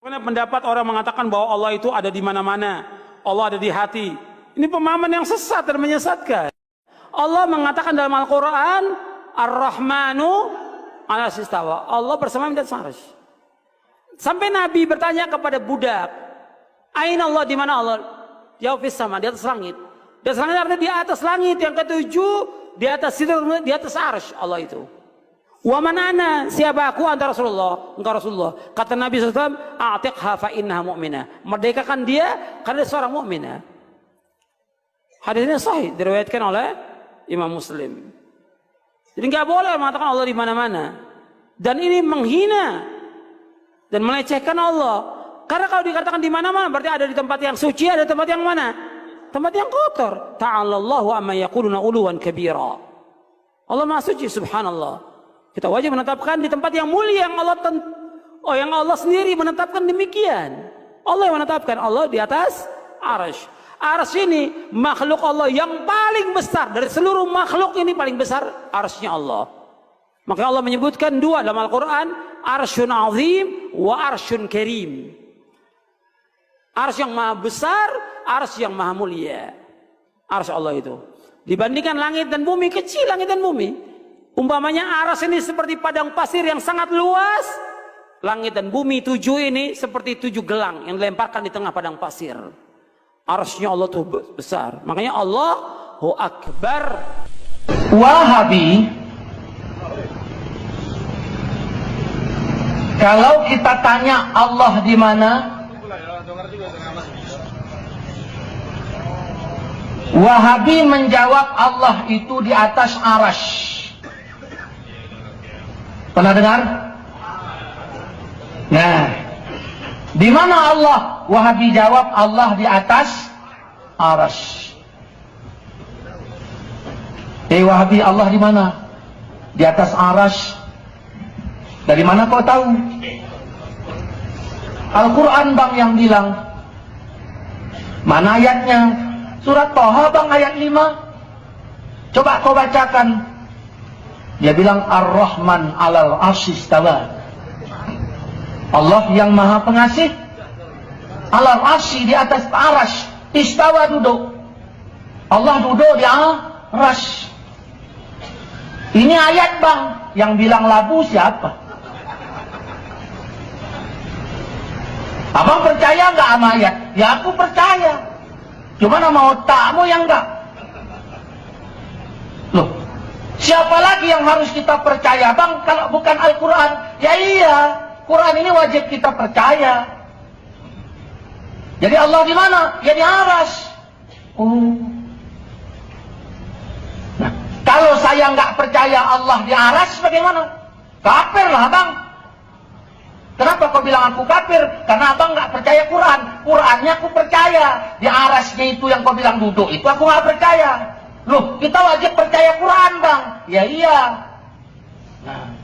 Karena pendapat orang mengatakan bahwa Allah itu ada di mana-mana, Allah ada di hati. Ini pemahaman yang sesat dan menyesatkan. Allah mengatakan dalam Al-Quran, Ar-Rahmanu 'alas istawa. Allah bersama di atas arsy. Sampai Nabi bertanya kepada budak, Aina Allah, di mana Allah? Jawab fis sama, di atas langit. Di atas langit artinya di atas langit. Yang ketujuh, di atas situ, di atas arsy Allah itu. Wa manana, siapa aku? Anta Rasulullah, engkau Rasulullah. Kata Nabi SAW, a'tiqha fa innaha mu'minah. Merdekakan dia karena dia seorang mukminah. Hadis ini sahih, diriwayatkan oleh Imam Muslim. Jadi nggak boleh mengatakan Allah di mana-mana. Dan ini menghina dan melecehkan Allah. Karena kalau dikatakan di mana-mana berarti ada di tempat yang suci, ada tempat yang mana? Tempat yang kotor. Ta'alallahu amma yaquluna uluwan kabira. Allah Maha Suci, subhanallah. Kita wajib menetapkan di tempat yang mulia yang yang Allah sendiri menetapkan demikian. Allah yang menetapkan, Allah di atas arsy. Arsy ini makhluk Allah yang paling besar dari seluruh makhluk ini, paling besar arsy-nya Allah. Maka Allah menyebutkan dua dalam Al-Quran, arsyun azim wa arsyun karim. Arsy yang maha besar, arsy yang maha mulia. Arsy Allah itu dibandingkan langit dan bumi, kecil langit dan bumi. Umpamanya arsy ini seperti padang pasir yang sangat luas. Langit dan bumi 7 ini seperti 7 gelang yang dilemparkan di tengah padang pasir. Arsy-nya Allah itu besar. Makanya Allahu Akbar. Wahabi, kalau kita tanya Allah di mana, Wahabi menjawab Allah itu di atas arsy. Pernah dengar? Nah, di mana Allah? Wahabi jawab Allah di atas arsy. Wahabi, Allah di mana? Di atas arsy. Dari mana kau tahu? Al-Quran bang yang bilang. Mana ayatnya? Surat Thaha bang ayat 5. Coba kau bacakan. Dia bilang Ar-Rahman 'alal 'arsy istawa. Allah yang maha pengasih 'alal 'arsy, di atas arsy. Istawa, duduk. Allah duduk di arsy. Ini ayat bang. Yang bilang labu siapa? Abang percaya nggak sama ayat? Ya aku percaya. Cuma nama otakmu yang enggak. Loh, siapa lagi yang harus kita percaya bang kalau bukan Al-Quran? Ya iya, Quran ini wajib kita percaya. Jadi Allah di mana? Ya di arsy. Nah, kalau saya nggak percaya Allah di arsy bagaimana? Kafir lah bang. Kenapa kau bilang aku kafir? Karena abang nggak percaya Quran. Qurannya aku percaya. Di arsy-nya itu yang kau bilang duduk itu aku nggak percaya. Loh, kita wajib percaya Quran bang. Ya iya. Nah,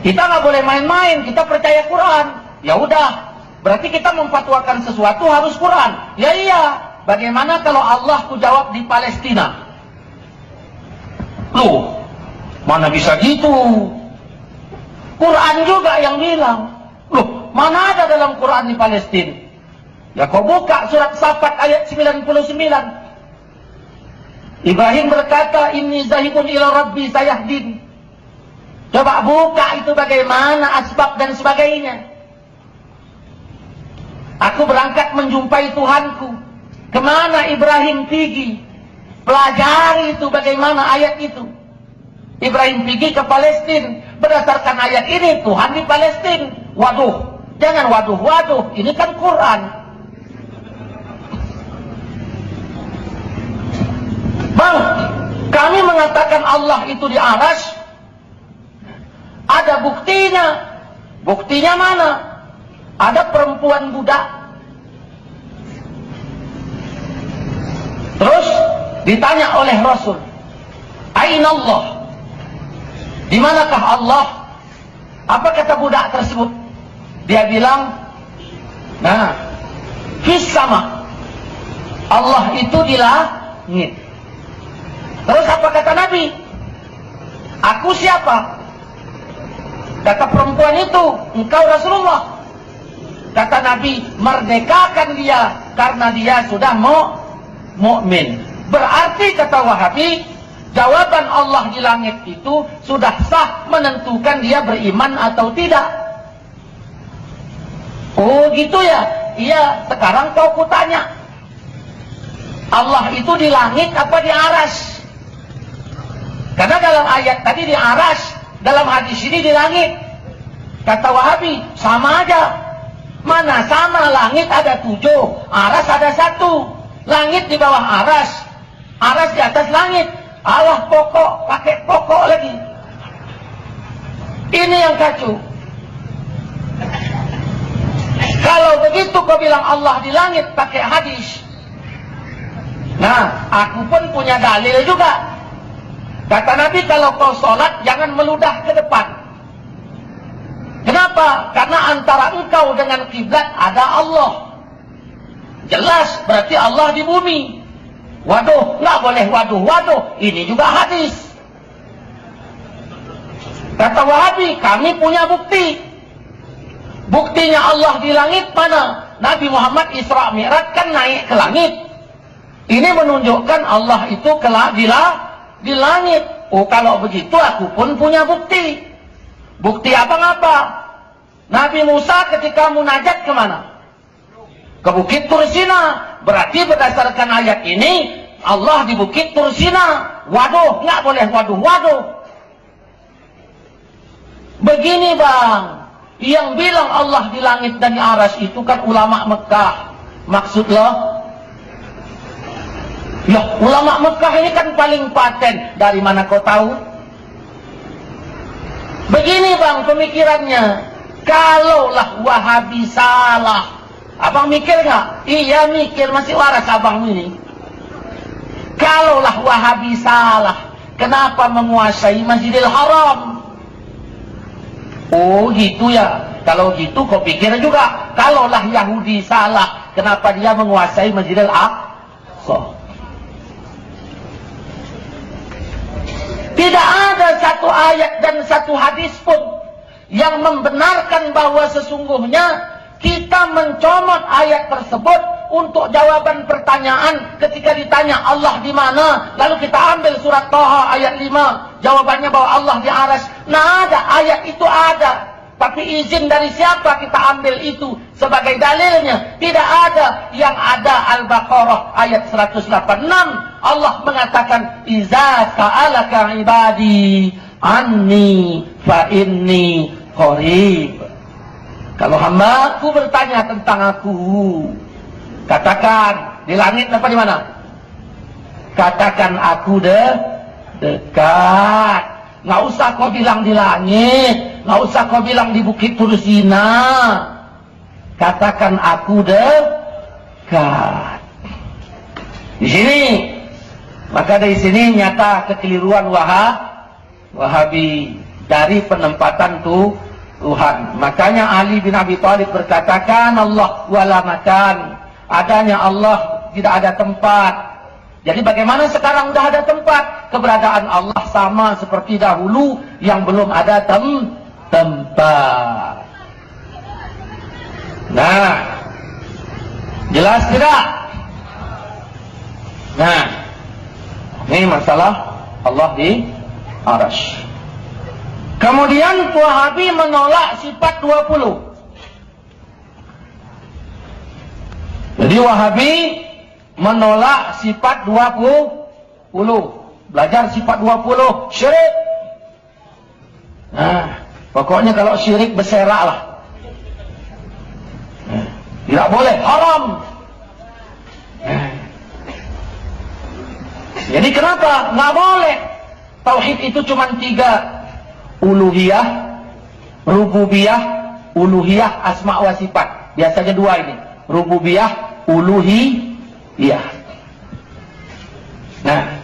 kita nggak boleh main-main. Kita percaya Quran. Ya udah. Berarti kita memfatwakan sesuatu harus Quran. Ya iya. Bagaimana kalau Allah ku jawab di Palestina? Loh, mana bisa gitu? Quran juga yang bilang. Loh, mana ada dalam Quran di Palestina? Ya kau buka surat Safat ayat 99. Ibrahim berkata, Inni zahibun ila rabbi sayahdin. Coba buka itu bagaimana asbab dan sebagainya. Aku berangkat menjumpai Tuhanku. Kemana Ibrahim pergi? Pelajari itu bagaimana ayat itu. Ibrahim pergi ke Palestina. Berdasarkan ayat ini Tuhan di Palestina. Waduh, jangan waduh, ini kan Quran. Bang, kami mengatakan Allah itu di arsy. Ada buktinya. Buktinya mana? Ada perempuan budak. Terus ditanya oleh Rasul, Aina Allah? Di manakah Allah? Apa kata budak tersebut? Dia bilang, nah, fis sama. Allah itu di langit. Terus apa kata Nabi? Aku siapa? Kata perempuan itu, engkau Rasulullah. Kata Nabi, merdekakan dia karena dia sudah mukmin. Berarti kata Wahabi, jawaban Allah di langit itu sudah sah menentukan dia beriman atau tidak. Oh gitu ya? Iya, sekarang kau kutanya, Allah itu di langit apa di aras? Karena dalam ayat tadi di aras, dalam hadis ini di langit. Kata Wahabi, sama aja. Mana sama, langit ada 7, aras ada 1. Langit di bawah aras, aras di atas langit. Allah pokok, pakai pokok lagi. Ini yang kacau. Kalau begitu kau bilang Allah di langit pakai hadis. Nah, aku pun punya dalil juga. Kata Nabi, kalau kau sholat jangan meludah ke depan. Kenapa? Karena antara engkau dengan kiblat ada Allah. Jelas, berarti Allah di bumi. Waduh, nggak boleh waduh. Ini juga hadis. Kata Wahabi, kami punya bukti. Buktinya Allah di langit mana? Nabi Muhammad Isra Mi'raj kan naik ke langit. Ini menunjukkan Allah itu di langit. Oh, kalau begitu aku pun punya bukti. Bukti apa? Nabi Musa ketika munajat kemana? Ke Bukit Tursina. Berarti berdasarkan ayat ini Allah di Bukit Tursina. Waduh, nggak boleh waduh. Begini bang, yang bilang Allah di langit dan di aras itu kan ulama Mekah. Maksud lo? Ya, ulama Mekah ini kan paling paten. Dari mana kau tahu? Begini bang pemikirannya. Kalaulah Wahabi salah, abang mikir nggak? Iya mikir, masih waras abang ini. Kalaulah Wahabi salah, kenapa menguasai Masjidil Haram? Oh gitu ya. Kalau gitu kau pikir juga, kalaulah Yahudi salah, kenapa dia menguasai Masjidil Aqsa? Tidak ada satu ayat dan satu hadis pun yang membenarkan bahwa sesungguhnya kita mencomot ayat tersebut untuk jawaban pertanyaan ketika ditanya Allah di mana, lalu kita ambil surat Thaha ayat 5, jawabannya bahwa Allah di aras. Nah, ada ayat itu ada, tapi izin dari siapa kita ambil itu sebagai dalilnya? Tidak ada. Yang ada Al-Baqarah ayat 186, Allah mengatakan iza sa'alaka ibadi anni fa inni qarib. Kalau hamba-Ku bertanya tentang Aku, katakan di langit apa di mana? Katakan Aku dekat. Nggak usah kau bilang di langit, nggak usah kau bilang di Bukit Tursina. Katakan Aku dekat. Di sini, maka dari sini nyata kekeliruan Wahabi dari penempatan Tuhan. Makanya Ali bin Abi Thalib berkatakan Allah wala makan. Adanya Allah, tidak ada tempat. Jadi bagaimana sekarang sudah ada tempat? Keberadaan Allah sama seperti dahulu yang belum ada tempat. Nah, jelas tidak? Nah, ini masalah Allah di arsy. Kemudian Wahabi menolak sifat 20. Jadi Wahabi menolak sifat 20. Belajar sifat 20 syirik. Nah, pokoknya kalau syirik berserak lah. Tidak boleh, haram. Jadi kenapa? Nggak boleh. Tauhid itu cuma 3. Uluhiyah, rububiyah, uluhiyah, asma wa sifat. Biasanya 2 ini. Rububiyah, uluhiyah. Nah,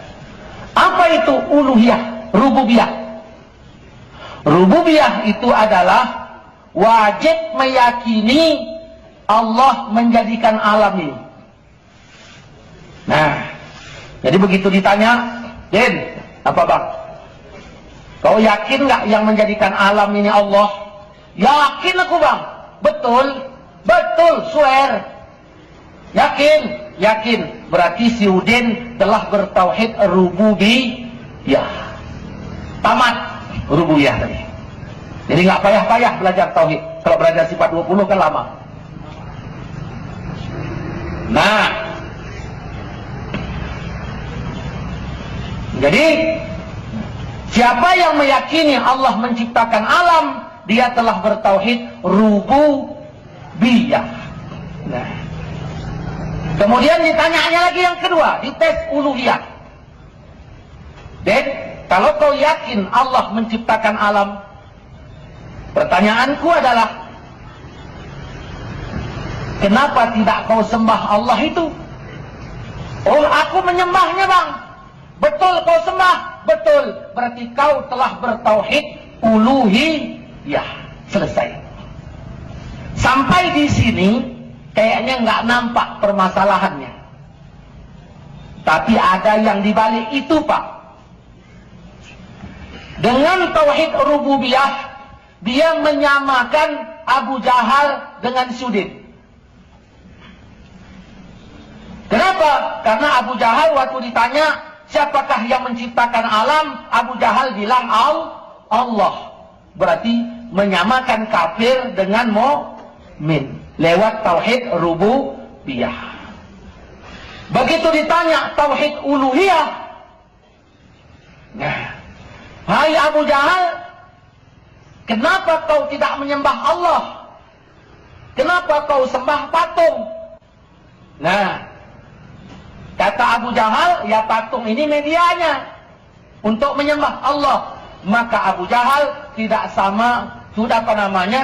apa itu uluhiyah, rububiyah? Rububiyah itu adalah wajib meyakini Allah menjadikan alam ini. Nah, jadi begitu ditanya, Din, apa bang? Kau yakin nggak yang menjadikan alam ini Allah? Yakin aku bang. Betul. Betul, swear. Yakin. Berarti si Udin telah bertauhid rububiyah. Tamat rububiyah tadi. Jadi nggak payah-payah belajar tauhid. Kalau belajar sifat 20 kan lama. Nah, jadi siapa yang meyakini Allah menciptakan alam, dia telah bertauhid rububiyah. Nah, kemudian ditanyanya lagi yang kedua, dites uluhiyah. Dan kalau kau yakin Allah menciptakan alam, pertanyaanku adalah, kenapa tidak kau sembah Allah itu? Oh, aku menyembahnya, Bang. Betul kau sembah, betul. Berarti kau telah bertauhid uluhiyah. Selesai. Sampai di sini kayaknya nggak nampak permasalahannya. Tapi ada yang dibalik itu, Pak. Dengan tauhid rububiyah, dia menyamakan Abu Jahal dengan Sudin. Kenapa? Karena Abu Jahal waktu ditanya, siapakah yang menciptakan alam? Abu Jahal bilang Allah. Berarti menyamakan kafir dengan mukmin lewat tauhid rububiyah. Begitu ditanya tauhid uluhiyah, nah, hai Abu Jahal, kenapa kau tidak menyembah Allah? Kenapa kau sembah patung? Nah, kata Abu Jahal, ya patung ini medianya untuk menyembah Allah. Maka Abu Jahal tidak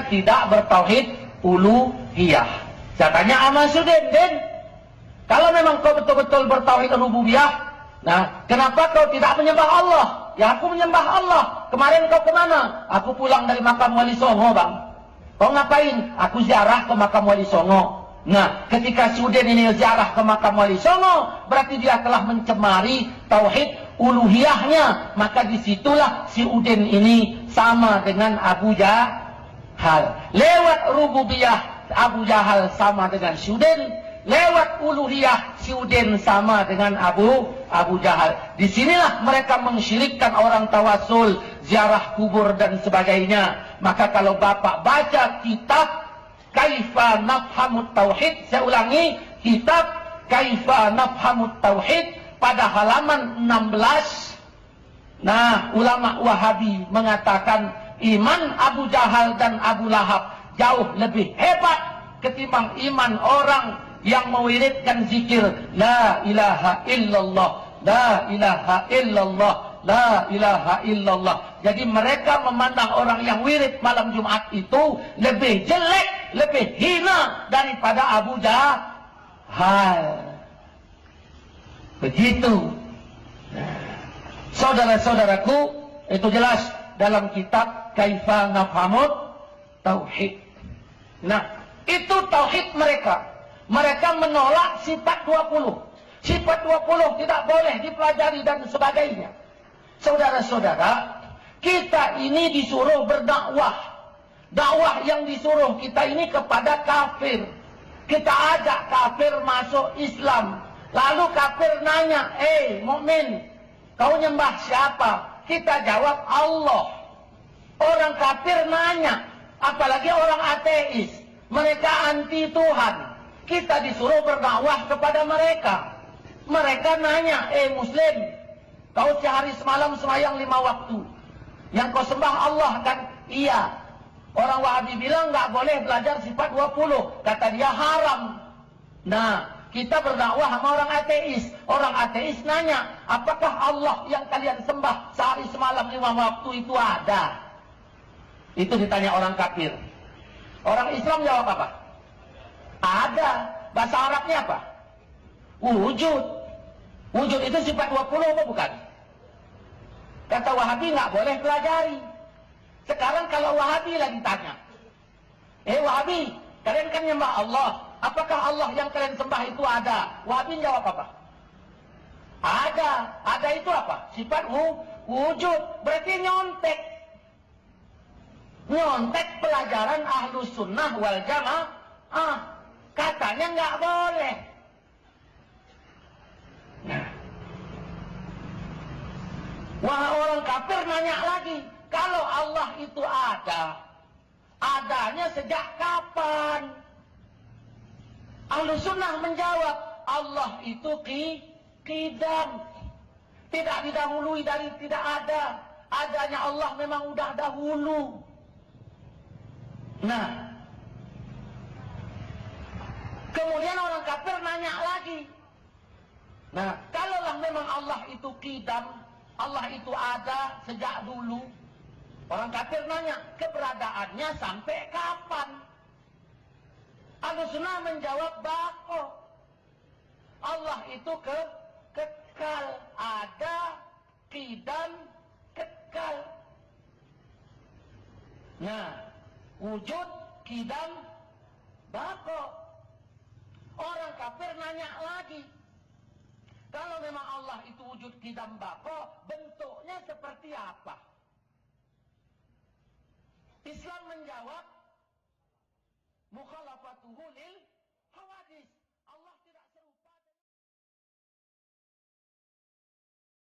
tidak bertauhid uluhiyah. Saya tanya sama Sudin, kalau memang kau betul-betul bertauhid rububiyah, nah, kenapa kau tidak menyembah Allah? Ya, aku menyembah Allah. Kemarin kau kemana? Aku pulang dari makam Wali Songo, Bang. Kau ngapain? Aku ziarah ke makam Wali Songo. Nah, ketika Sudin ini ziarah ke makam Wali Songo, berarti dia telah mencemari tauhid uluhiyahnya. Maka disitulah si Udin ini sama dengan Abu Jahal. Lewat rububiyah, Abu Jahal sama dengan Sudin. Lewat uluhiyah, si Udin sama dengan Abu Jahal. Disinilah mereka mensyirikkan orang tawasul, ziarah kubur dan sebagainya. Maka kalau Bapak baca kitab Kaifa Nafhamut Tauhid, saya ulangi, kitab Kaifa Nafhamut Tauhid pada halaman 16. Nah, ulama Wahabi mengatakan iman Abu Jahal dan Abu Lahab jauh lebih hebat ketimbang iman orang yang mewiridkan zikir la ilaha illallah, la ilaha illallah, la ilaha illallah. Jadi mereka memandang orang yang wirid malam Jumat itu lebih jelek, lebih hina daripada Abu Jahal. Begitu. Saudara-saudaraku, itu jelas dalam kitab Kaifa Nafhamut Tauhid. Nah, itu tauhid mereka. Mereka menolak sifat 20. Sifat 20 tidak boleh dipelajari dan sebagainya. Saudara-saudara, kita ini disuruh berdakwah. Dakwah yang disuruh kita ini kepada kafir. Kita ajak kafir masuk Islam. Lalu kafir nanya, mukmin, kau nyembah siapa? Kita jawab Allah. Orang kafir nanya, apalagi orang ateis. Mereka anti Tuhan. Kita disuruh berdakwah kepada mereka. Mereka nanya, Muslim, kau sehari semalam sembahyang 5 waktu. Yang kau sembah Allah kan? Iya. Orang Wahabi bilang nggak boleh belajar sifat 20. Kata dia haram. Nah, kita berdakwah sama orang ateis. Orang ateis nanya, apakah Allah yang kalian sembah sehari semalam 5 waktu itu ada? Itu ditanya orang kafir. Orang Islam jawab apa? Ada. Bahasa Arabnya apa? Wujud. Wujud itu sifat 20 apa bukan? Kata Wahabi nggak boleh pelajari. Sekarang kalau Wahabi lagi tanya, Wahabi, kalian kan nyembah Allah. Apakah Allah yang kalian sembah itu ada? Wahabi jawab apa? Ada. Ada itu apa? Sifat wujud. Berarti nyontek. Nyontek pelajaran Ahlus Sunnah wal Jamaah. Katanya nggak boleh. Nah, wah, orang kafir nanya lagi, kalau Allah itu adanya sejak kapan? Ahlussunnah menjawab, Allah itu qidam, tidak didahului dari tidak ada. Adanya Allah memang udah dahulu. Nah, kemudian orang kafir nanya lagi. Nah, kalaulah memang Allah itu qidam, Allah itu ada sejak dulu, orang kafir nanya, keberadaannya sampai kapan? Ahlussunnah menjawab, bako. Allah itu kekal, ada, qidam, kekal. Nah, wujud, qidam, bako. Orang kafir nanya lagi, kalau memang Allah itu wujud qidam bako, bentuknya seperti apa? Islam menjawab, mukhalafatuhu lil